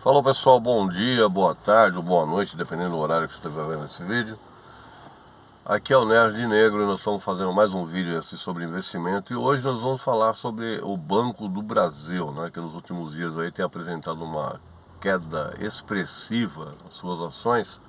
Falou pessoal, bom dia, boa tarde ou boa noite, dependendo do horário que você estiver vendo esse vídeo. Aqui é o Nerd Negro e nós estamos fazendo mais um vídeo sobre investimento. E hoje nós vamos falar sobre o Banco do Brasil, né, que nos últimos dias aí tem apresentado uma queda expressiva nas suas ações.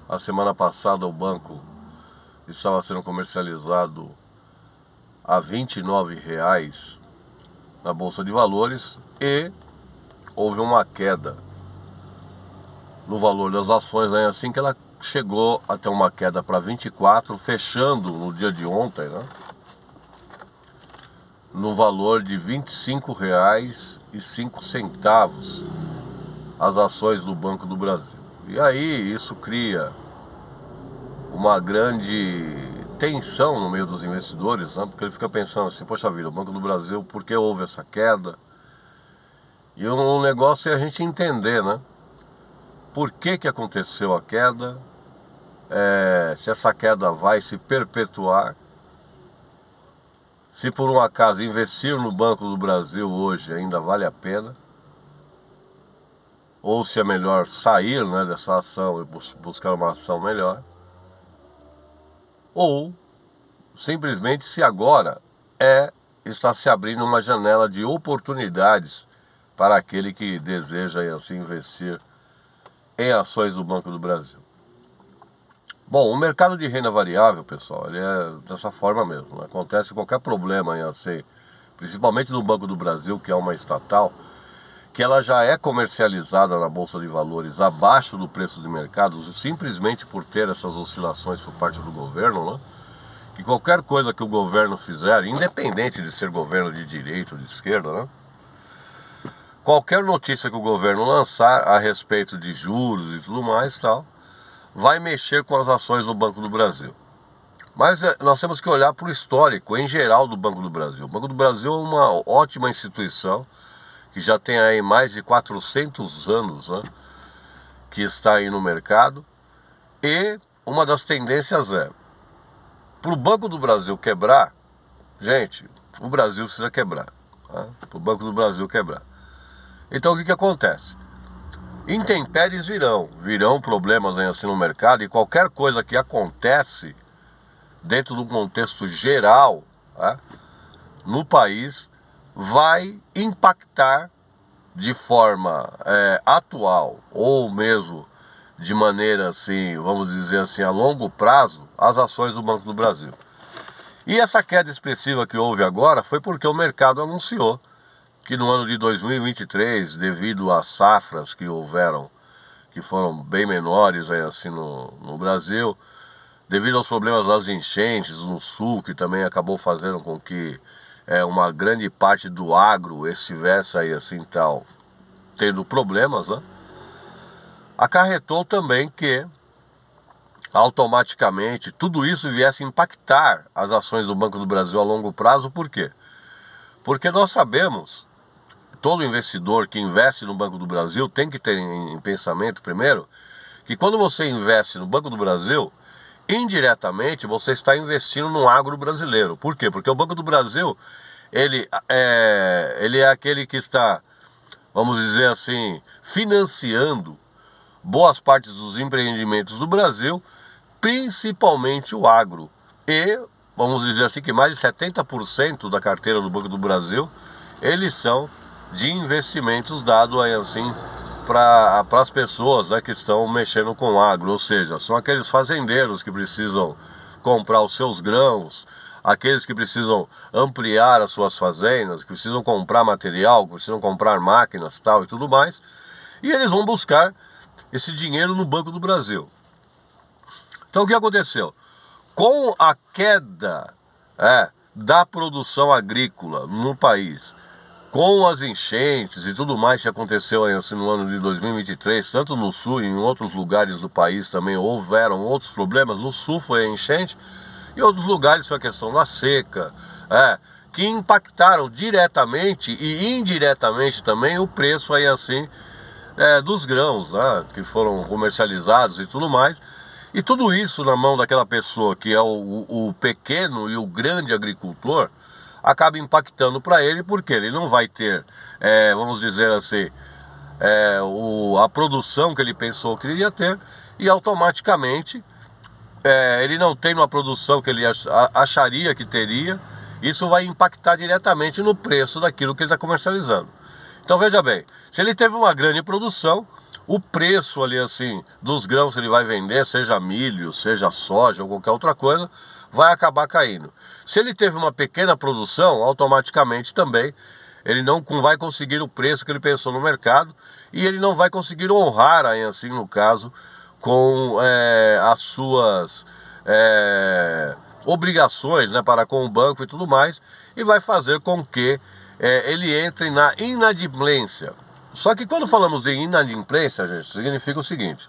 A semana passada o banco estava sendo comercializado a R$ 29,00 na Bolsa de Valores e houve uma queda no valor das ações, aí assim que ela chegou a ter uma queda para 24, fechando no dia de ontem, né, no valor de R$ 25,05 as ações do Banco do Brasil. E aí isso cria uma grande tensão no meio dos investidores, né, porque ele fica pensando assim, poxa vida, o Banco do Brasil, por que houve essa queda? E o negócio é a gente entender, né? Por que aconteceu a queda, se essa queda vai se perpetuar, se por um acaso investir no Banco do Brasil hoje ainda vale a pena, ou se é melhor sair, né, dessa ação e buscar uma ação melhor, ou simplesmente se agora está se abrindo uma janela de oportunidades para aquele que deseja assim investir em ações do Banco do Brasil. Bom, o mercado de renda variável, pessoal, ele é dessa forma mesmo, né? Acontece qualquer problema em assim, principalmente no Banco do Brasil, que é uma estatal, que ela já é comercializada na Bolsa de Valores abaixo do preço de mercado, simplesmente por ter essas oscilações por parte do governo, né? Que qualquer coisa que o governo fizer, independente de ser governo de direita ou de esquerda, né? Qualquer notícia que o governo lançar a respeito de juros e tudo mais, tal, vai mexer com as ações do Banco do Brasil. Mas nós temos que olhar para o histórico em geral do Banco do Brasil. O Banco do Brasil é uma ótima instituição que já tem aí mais de 400 anos, né, que está aí no mercado. E uma das tendências para o Banco do Brasil quebrar, gente, o Brasil precisa quebrar, né, para o Banco do Brasil quebrar. Então o que acontece? Intempéries virão problemas aí assim no mercado, e qualquer coisa que acontece dentro do contexto geral, né, no país, vai impactar de forma atual ou mesmo de maneira assim, vamos dizer assim, a longo prazo, as ações do Banco do Brasil. E essa queda expressiva que houve agora foi porque o mercado anunciou que no ano de 2023, devido às safras que houveram, que foram bem menores aí assim no Brasil, devido aos problemas das enchentes no sul, que também acabou fazendo com que uma grande parte do agro estivesse aí assim tal, tendo problemas, né? Acarretou também que automaticamente tudo isso viesse impactar as ações do Banco do Brasil a longo prazo. Por quê? Porque nós sabemos, todo investidor que investe no Banco do Brasil tem que ter em pensamento, primeiro, que quando você investe no Banco do Brasil, indiretamente você está investindo no agro brasileiro. Por quê? Porque o Banco do Brasil, ele é aquele que está, vamos dizer assim, financiando boas partes dos empreendimentos do Brasil, principalmente o agro. E, vamos dizer assim, que mais de 70% da carteira do Banco do Brasil, eles são de investimentos dados aí assim para as pessoas, né, que estão mexendo com agro, ou seja, são aqueles fazendeiros que precisam comprar os seus grãos, aqueles que precisam ampliar as suas fazendas, que precisam comprar material, que precisam comprar máquinas, tal e tudo mais, e eles vão buscar esse dinheiro no Banco do Brasil. Então o que aconteceu? Com a queda da produção agrícola no país, com as enchentes e tudo mais que aconteceu aí, assim, no ano de 2023, tanto no sul e em outros lugares do país também houveram outros problemas. No sul foi a enchente, e em outros lugares foi a questão da seca, que impactaram diretamente e indiretamente também o preço aí assim dos grãos, né, que foram comercializados e tudo mais. E tudo isso na mão daquela pessoa que é o pequeno e o grande agricultor, acaba impactando para ele, porque ele não vai ter, vamos dizer assim, a produção que ele pensou que ele ia ter, e automaticamente ele não tem uma produção que ele acharia que teria. Isso vai impactar diretamente no preço daquilo que ele está comercializando. Então veja bem, se ele teve uma grande produção, o preço ali assim dos grãos que ele vai vender, seja milho, seja soja ou qualquer outra coisa, vai acabar caindo. Se ele teve uma pequena produção, automaticamente também ele não vai conseguir o preço que ele pensou no mercado, e ele não vai conseguir honrar aí assim no caso com as suas obrigações, né, para com o banco e tudo mais, e vai fazer com que ele entre na inadimplência. Só que quando falamos em inadimplência, gente, significa o seguinte: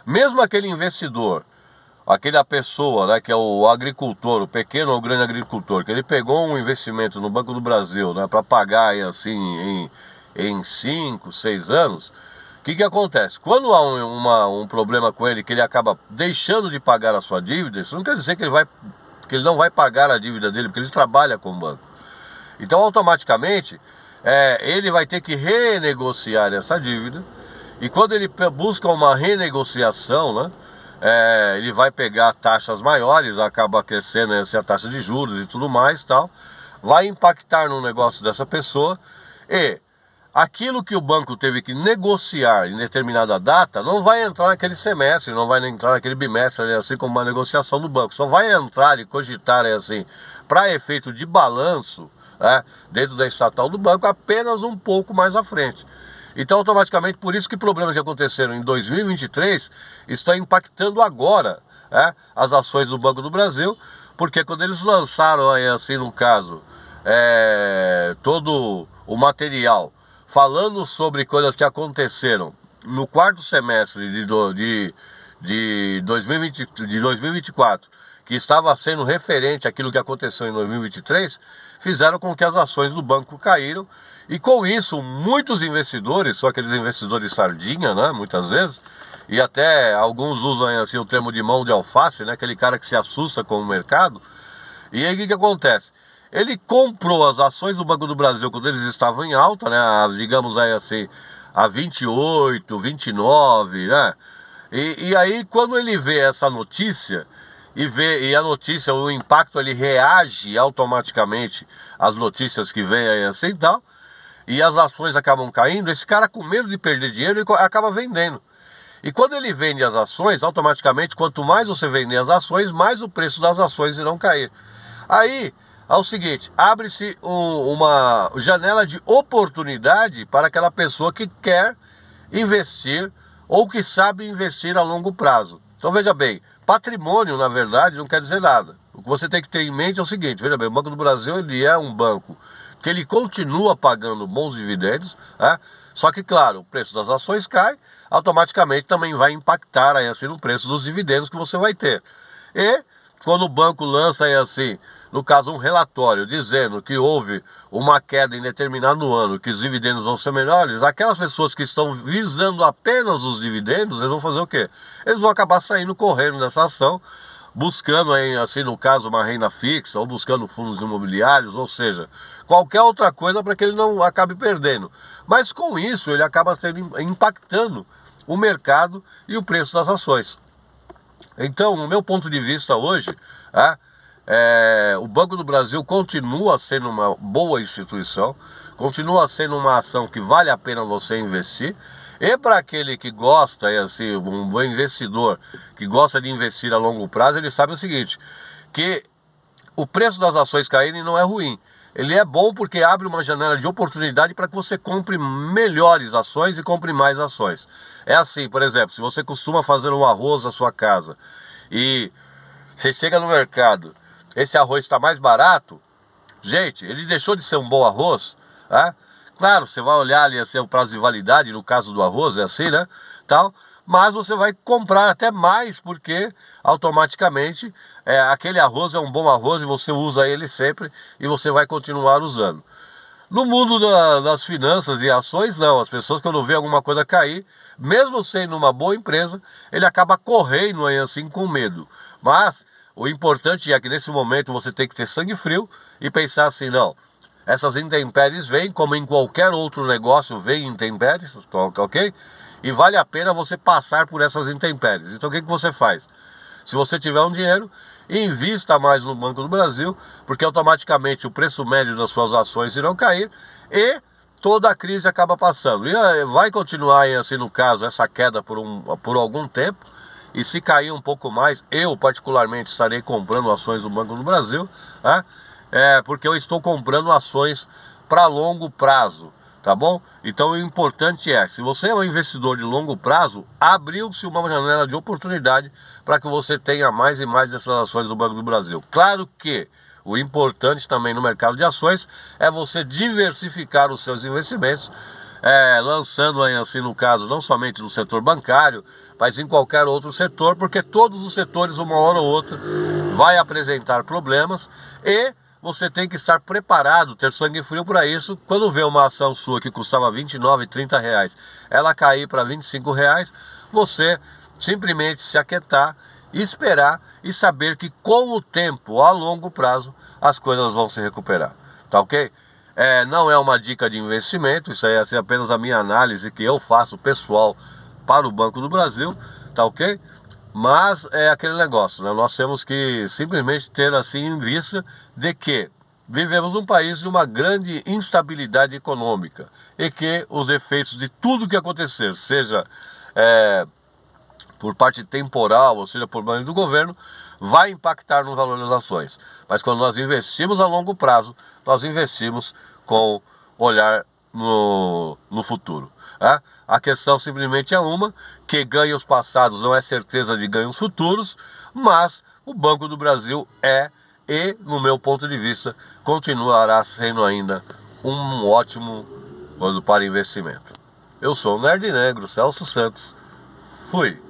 mesmo aquele investidor, aquela pessoa, né, que é o agricultor, o pequeno ou grande agricultor, que ele pegou um investimento no Banco do Brasil, né, para pagar aí, assim em 5, 6 anos, o que acontece? Quando há um problema com ele, que ele acaba deixando de pagar a sua dívida, isso não quer dizer que ele não vai pagar a dívida dele, porque ele trabalha com o banco. Então, automaticamente, ele vai ter que renegociar essa dívida, e quando ele busca uma renegociação, né, ele vai pegar taxas maiores, acaba crescendo a taxa de juros e tudo mais, tal, vai impactar no negócio dessa pessoa, e aquilo que o banco teve que negociar em determinada data não vai entrar naquele semestre, não vai entrar naquele bimestre, assim como uma negociação do banco. Só vai entrar e cogitar assim, para efeito de balanço, dentro da estatal do banco, apenas um pouco mais à frente. Então, automaticamente, por isso que problemas que aconteceram em 2023 estão impactando agora as ações do Banco do Brasil, porque quando eles lançaram aí, assim, no caso, todo o material falando sobre coisas que aconteceram no quarto semestre de 2024, que estava sendo referente àquilo que aconteceu em 2023, fizeram com que as ações do banco caíram, e com isso muitos investidores, só aqueles investidores sardinha, né, muitas vezes, e até alguns usam assim o termo de mão de alface, né, aquele cara que se assusta com o mercado. E aí o que acontece? Ele comprou as ações do Banco do Brasil quando eles estavam em alta, né, digamos aí assim, a 28, 29, né? E aí quando ele vê essa notícia, e a notícia, o impacto, ele reage automaticamente às notícias que vêm aí assim e tal, e as ações acabam caindo, esse cara, com medo de perder dinheiro, ele acaba vendendo. E quando ele vende as ações, automaticamente, quanto mais você vender as ações, mais o preço das ações irão cair. Aí é o seguinte, abre-se uma janela de oportunidade para aquela pessoa que quer investir ou que sabe investir a longo prazo. Então veja bem, patrimônio, na verdade, não quer dizer nada. O que você tem que ter em mente é o seguinte, veja bem, o Banco do Brasil, ele é um banco que ele continua pagando bons dividendos, só que, claro, o preço das ações cai, automaticamente também vai impactar aí, assim, no preço dos dividendos que você vai ter. E quando o banco lança aí, assim, no caso um relatório dizendo que houve uma queda em determinado ano, que os dividendos vão ser melhores, aquelas pessoas que estão visando apenas os dividendos, eles vão fazer o quê? Eles vão acabar saindo correndo nessa ação, buscando aí, assim, no caso, uma renda fixa, ou buscando fundos imobiliários, ou seja, qualquer outra coisa para que ele não acabe perdendo. Mas com isso ele acaba impactando o mercado e o preço das ações. Então, no meu ponto de vista hoje, o Banco do Brasil continua sendo uma boa instituição, continua sendo uma ação que vale a pena você investir. E para aquele que gosta, assim, um bom investidor que gosta de investir a longo prazo, ele sabe o seguinte, que o preço das ações caírem não é ruim. Ele é bom porque abre uma janela de oportunidade para que você compre melhores ações e compre mais ações. É assim, por exemplo, se você costuma fazer um arroz na sua casa e você chega no mercado, esse arroz está mais barato, gente, ele deixou de ser um bom arroz, Claro, você vai olhar ali assim, o prazo de validade, no caso do arroz, é assim, né? Tal, mas você vai comprar até mais, porque automaticamente aquele arroz é um bom arroz e você usa ele sempre e você vai continuar usando. No mundo das finanças e ações, não. As pessoas, quando vê alguma coisa cair, mesmo sendo uma boa empresa, ele acaba correndo aí assim com medo. Mas o importante é que nesse momento você tem que ter sangue frio e pensar assim, não. Essas intempéries vêm, como em qualquer outro negócio vem intempéries, ok? E vale a pena você passar por essas intempéries. Então o que você faz? Se você tiver um dinheiro, invista mais no Banco do Brasil, porque automaticamente o preço médio das suas ações irão cair e toda a crise acaba passando. E vai continuar aí, assim, no caso, essa queda por algum tempo. E se cair um pouco mais, eu particularmente estarei comprando ações do Banco do Brasil, tá? Porque eu estou comprando ações para longo prazo, tá bom? Então o importante é, se você é um investidor de longo prazo, abriu-se uma janela de oportunidade para que você tenha mais e mais dessas ações do Banco do Brasil. Claro que o importante também no mercado de ações é você diversificar os seus investimentos, lançando aí, assim, no caso, não somente no setor bancário, mas em qualquer outro setor, porque todos os setores, uma hora ou outra, vai apresentar problemas e você tem que estar preparado, ter sangue frio para isso. Quando vê uma ação sua que custava 29, 30 reais, ela cair para 25 reais, você simplesmente se aquietar, esperar e saber que com o tempo, a longo prazo, as coisas vão se recuperar, tá ok? Não é uma dica de investimento, isso aí é, assim, apenas a minha análise que eu faço pessoal para o Banco do Brasil, tá ok? Mas é aquele negócio, né? Nós temos que simplesmente ter assim em vista de que vivemos num país de uma grande instabilidade econômica e que os efeitos de tudo que acontecer, seja por parte temporal, ou seja, por parte do governo, vai impactar no valor das ações. Mas quando nós investimos a longo prazo, nós investimos com olhar no futuro. A questão simplesmente é uma, que ganhos passados não é certeza de ganhos futuros, mas o Banco do Brasil e, no meu ponto de vista, continuará sendo ainda um ótimo coisa para investimento. Eu sou o Nerd Negro, Celso Santos. Fui!